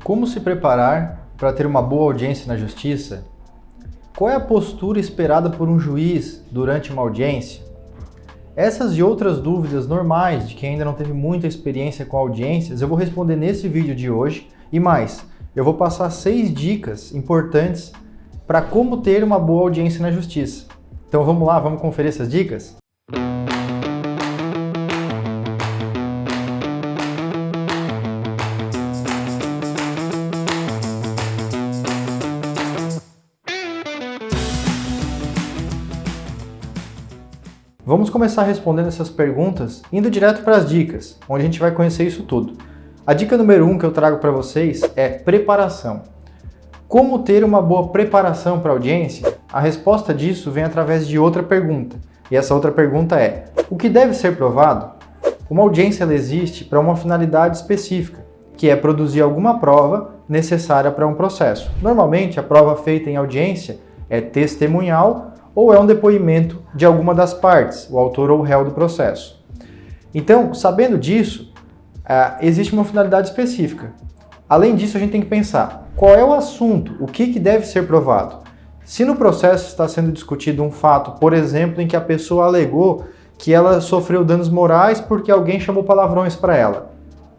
Como se preparar para ter uma boa audiência na justiça? Qual é a postura esperada por um juiz durante uma audiência? Essas e outras dúvidas normais de quem ainda não teve muita experiência com audiências, eu vou responder nesse vídeo de hoje. E mais, eu vou passar 6 dicas importantes para como ter uma boa audiência na justiça. Então vamos lá, vamos conferir essas dicas? Vamos começar respondendo essas perguntas indo direto para as dicas, onde a gente vai conhecer isso tudo. A dica número 1 que eu trago para vocês é preparação. Como ter uma boa preparação para a audiência? A resposta disso vem através de outra pergunta. E essa outra pergunta é: o que deve ser provado? Uma audiência ela existe para uma finalidade específica, que é produzir alguma prova necessária para um processo. Normalmente, a prova feita em audiência é testemunhal ou é um depoimento de alguma das partes, o autor ou o réu do processo. Então, sabendo disso, existe uma finalidade específica. Além disso, a gente tem que pensar, qual é o assunto, o que deve ser provado? Se no processo está sendo discutido um fato, por exemplo, em que a pessoa alegou que ela sofreu danos morais porque alguém chamou palavrões para ela,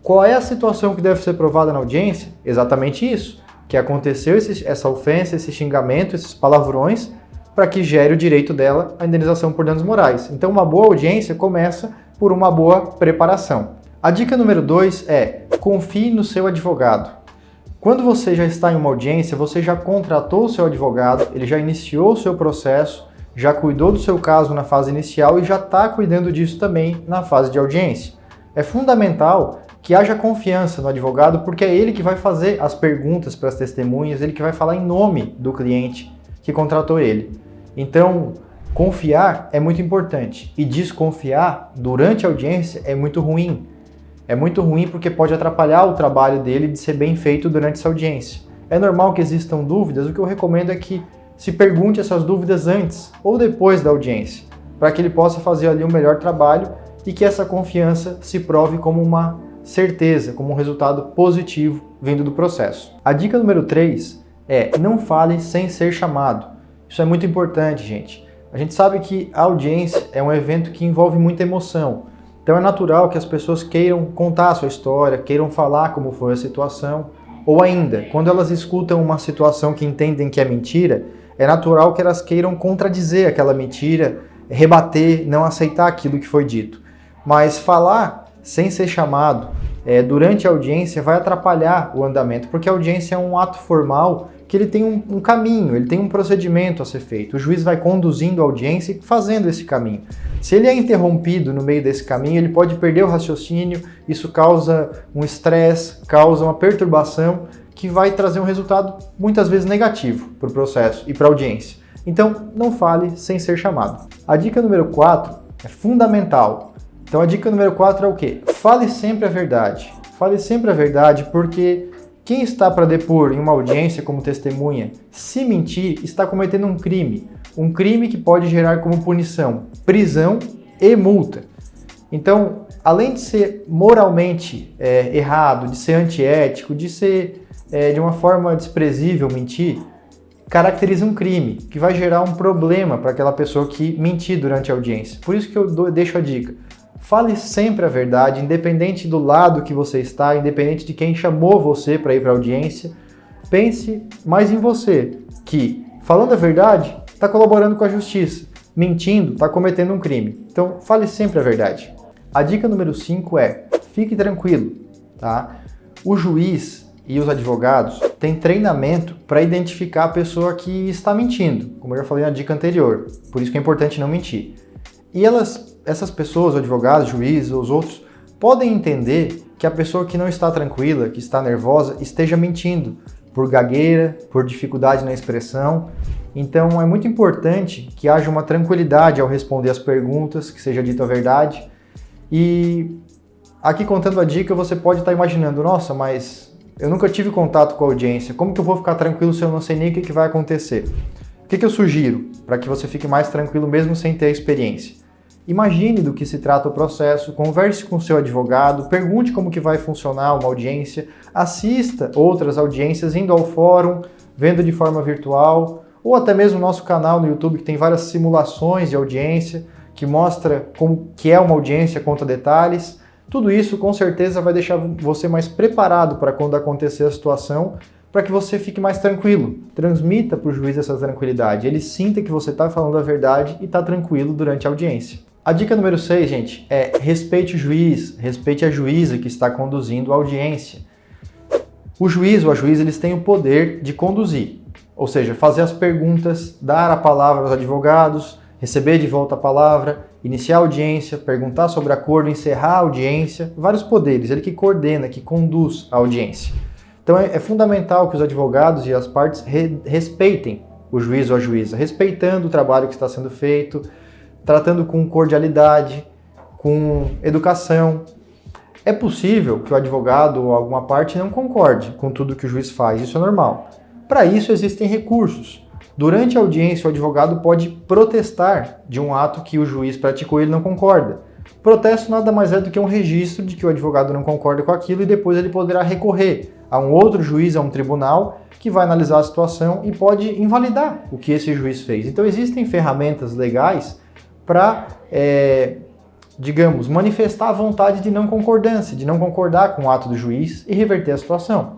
qual é a situação que deve ser provada na audiência? Exatamente isso, que aconteceu essa ofensa, esse xingamento, esses palavrões, para que gere o direito dela à indenização por danos morais. Então, uma boa audiência começa por uma boa preparação. A dica número 2 é: confie no seu advogado. Quando você já está em uma audiência, você já contratou o seu advogado, ele já iniciou o seu processo, já cuidou do seu caso na fase inicial e já está cuidando disso também na fase de audiência. É fundamental que haja confiança no advogado, porque é ele que vai fazer as perguntas para as testemunhas, ele que vai falar em nome do cliente que contratou ele. Então, confiar é muito importante e desconfiar durante a audiência é muito ruim. É muito ruim porque pode atrapalhar o trabalho dele de ser bem feito durante essa audiência. É normal que existam dúvidas, o que eu recomendo é que se pergunte essas dúvidas antes ou depois da audiência, para que ele possa fazer ali um melhor trabalho e que essa confiança se prove como uma certeza, como um resultado positivo vindo do processo. A dica número 3 é: não fale sem ser chamado. Isso é muito importante, gente. A gente sabe que a audiência é um evento que envolve muita emoção. Então é natural que as pessoas queiram contar a sua história, queiram falar como foi a situação. Ou ainda, quando elas escutam uma situação que entendem que é mentira, é natural que elas queiram contradizer aquela mentira, rebater, não aceitar aquilo que foi dito. Mas falar sem ser chamado durante a audiência vai atrapalhar o andamento, porque a audiência é um ato formal que ele tem um caminho, ele tem um procedimento a ser feito. O juiz vai conduzindo a audiência e fazendo esse caminho. Se ele é interrompido no meio desse caminho, ele pode perder o raciocínio, isso causa um estresse, causa uma perturbação que vai trazer um resultado muitas vezes negativo para o processo e para a audiência. Então, não fale sem ser chamado. A dica número 4 é fundamental. Então, a dica número 4 é o quê? Fale sempre a verdade. Fale sempre a verdade porque quem está para depor em uma audiência como testemunha, se mentir, está cometendo um crime que pode gerar como punição prisão e multa. Então, além de ser moralmente errado, de ser antiético, de ser de uma forma desprezível mentir, caracteriza um crime que vai gerar um problema para aquela pessoa que mentir durante a audiência. Por isso que eu deixo a dica. Fale sempre a verdade, independente do lado que você está, independente de quem chamou você para ir para a audiência. Pense mais em você, que, falando a verdade, está colaborando com a justiça. Mentindo, está cometendo um crime. Então, fale sempre a verdade. A dica número 5 é: fique tranquilo, tá? O juiz e os advogados têm treinamento para identificar a pessoa que está mentindo, como eu já falei na dica anterior. Por isso que é importante não mentir. E essas pessoas, advogados, juízes, os outros, podem entender que a pessoa que não está tranquila, que está nervosa, esteja mentindo por gagueira, por dificuldade na expressão. Então é muito importante que haja uma tranquilidade ao responder as perguntas, que seja dita a verdade. E aqui contando a dica, você pode estar imaginando: nossa, mas eu nunca tive contato com a audiência, como que eu vou ficar tranquilo se eu não sei nem o que vai acontecer? O que eu sugiro para que você fique mais tranquilo mesmo sem ter a experiência? imagine do que se trata o processo, converse com o seu advogado, pergunte como que vai funcionar uma audiência, assista outras audiências indo ao fórum, vendo de forma virtual, ou até mesmo o nosso canal no YouTube que tem várias simulações de audiência, que mostra como que é uma audiência, conta detalhes. Tudo isso com certeza vai deixar você mais preparado para quando acontecer a situação, para que você fique mais tranquilo. Transmita para o juiz essa tranquilidade, ele sinta que você está falando a verdade e está tranquilo durante a audiência. A dica número 6, gente, é respeite o juiz, respeite a juíza que está conduzindo a audiência. O juiz ou a juíza, eles têm o poder de conduzir, ou seja, fazer as perguntas, dar a palavra aos advogados, receber de volta a palavra, iniciar a audiência, perguntar sobre acordo, encerrar a audiência, vários poderes, ele que coordena, que conduz a audiência. Então é fundamental que os advogados e as partes respeitem o juiz ou a juíza, respeitando o trabalho que está sendo feito, tratando com cordialidade, com educação. É possível que o advogado ou alguma parte não concorde com tudo que o juiz faz, isso é normal. Para isso existem recursos. Durante a audiência, o advogado pode protestar de um ato que o juiz praticou e ele não concorda. Protesto nada mais é do que um registro de que o advogado não concorda com aquilo e depois ele poderá recorrer a um outro juiz, a um tribunal, que vai analisar a situação e pode invalidar o que esse juiz fez. Então existem ferramentas legais para, digamos, manifestar a vontade de não concordância, de não concordar com o ato do juiz e reverter a situação.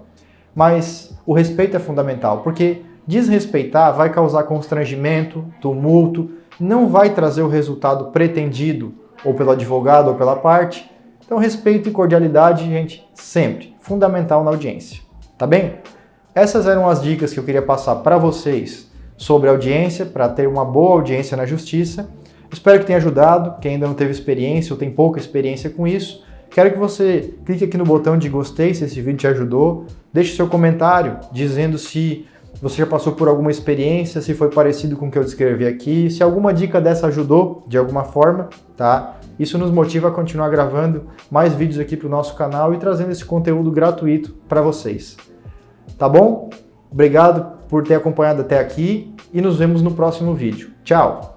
Mas o respeito é fundamental, porque desrespeitar vai causar constrangimento, tumulto, não vai trazer o resultado pretendido ou pelo advogado ou pela parte. Então respeito e cordialidade, gente, sempre, fundamental na audiência, tá bem? Essas eram as dicas que eu queria passar para vocês sobre audiência, para ter uma boa audiência na justiça. Espero que tenha ajudado, quem ainda não teve experiência ou tem pouca experiência com isso. Quero que você clique aqui no botão de gostei se esse vídeo te ajudou. Deixe seu comentário dizendo se você já passou por alguma experiência, se foi parecido com o que eu descrevi aqui, se alguma dica dessa ajudou de alguma forma, tá? Isso nos motiva a continuar gravando mais vídeos aqui para o nosso canal e trazendo esse conteúdo gratuito para vocês. Tá bom? Obrigado por ter acompanhado até aqui e nos vemos no próximo vídeo. Tchau!